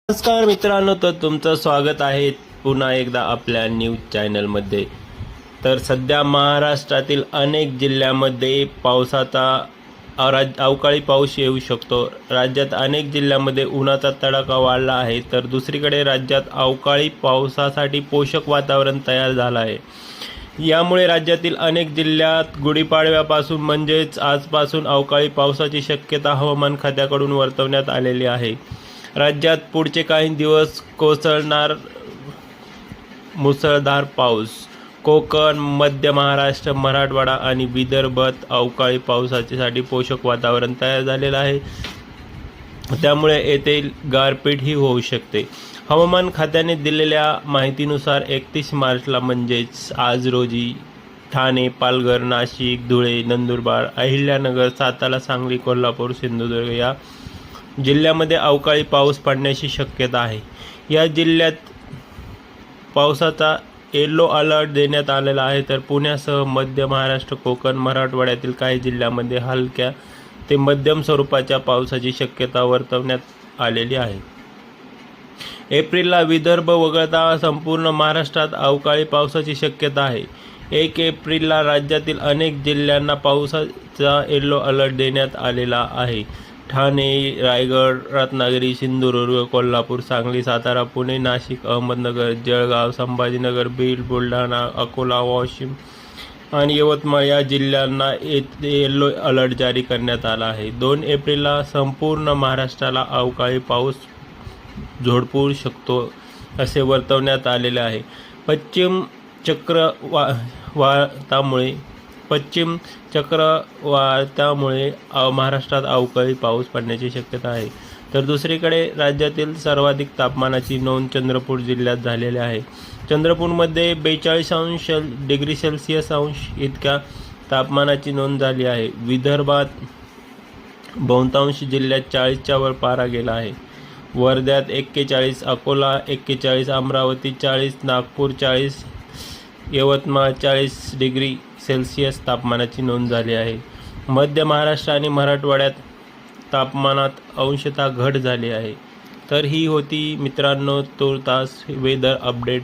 नमस्कार मित्रांनो, तर तुमचं स्वागत आहे पुन्हा एकदा आपल्या न्यूज चॅनलमध्ये। तर सध्या महाराष्ट्रातील अनेक जिल्ह्यांमध्ये अवकाळी पाऊस येऊ शकतो। राज्यात अनेक जिल्ह्यांमध्ये उन्हाचा तडाखा वाढला आहे, तर दुसरीकडे राज्यात अवकाळी पावसासाठी पोषक वातावरण तयार झालं आहे। यामुळे राज्यातील अनेक जिल्ह्यात गुढीपाडव्यापासून म्हणजेच आजपासून अवकाळी पावसाची शक्यता हवामान खात्याकडून वर्तवण्यात आलेली आहे। राज्यात पुढचे काही दिवस कोसळणार मुसळधार पाऊस। कोकण, मध्य महाराष्ट्र, मराठवाडा आणि विदर्भात अवकाळी पावसासाठी पोषक वातावरण तयार झालेलं आहे, त्यामुळे येथे गारपीटही होऊ शकते। हवामान खात्याने दिलेल्या माहितीनुसार 31 मार्चला म्हणजेच आज रोजी ठाणे, पालघर, नाशिक, धुळे, नंदुरबार, अहिल्यानगर, सातारा, सांगली, कोल्हापूर, सिंधुदुर्ग या जिल्ह्यामध्ये अवकाळी पाऊस पडण्याची शक्यता आहे। या जिल्ह्यात पावसाचा येलो अलर्ट देण्यात आलेला आहे, तर पुण्यासह मध्य महाराष्ट्र, कोकण, मराठवाड्यातील काही जिल्ह्यांमध्ये हलक्या ते मध्यम स्वरूपाच्या पावसाची शक्यता वर्तवण्यात आलेली आहे। एप्रिलला विदर्भ वगळता संपूर्ण महाराष्ट्रात अवकाळी पावसाची शक्यता आहे। 1 एप्रिलला राज्यातील अनेक जिल्ह्यांना पावसाचा येलो अलर्ट देण्यात आलेला आहे। ठाणे, रायगड, रत्नागिरी, सिंधुदुर्ग, कोल्हापूर, सांगली, सातारा, पुणे, नाशिक, अहमदनगर, जळगाव, संभाजीनगर, बीड, बुलढाणा, अकोला, वाशिम आणि यवतमाळ या जिल्ह्यांना येलो अलर्ट जारी करण्यात आला आहे। 2 एप्रिलला संपूर्ण महाराष्ट्राला अवकाळी पाऊस झोडपू शकतो असे वर्तवण्यात आलेले आहे। पश्चिम चक्रवातामुळे महाराष्ट्रात अवकाळी पाऊस पडण्याची शक्यता आहे। तर दुसरीकडे राज्यातील सर्वाधिक तापमानाची नोंद चंद्रपूर जिल्ह्यात झालेली आहे। चंद्रपूरमध्ये 42 डिग्री सेल्सिअस इतक्या तापमानाची नोंद झाली आहे। विदर्भात बहुतांश जिल्ह्यात 40च्या वर पारा गेला आहे। वर्ध्यात 41, अकोला 41, अमरावती 40, नागपूर 40, यवतमाळ 40 डिग्री सेल्सिअस तापमानाची नोंद झाली आहे। मध्य महाराष्ट्र आणि मराठवाड्यात तापमानात अंशतः घट झाली आहे। तर ही होती मित्रांनो तुर्तास वेदर अपडेट।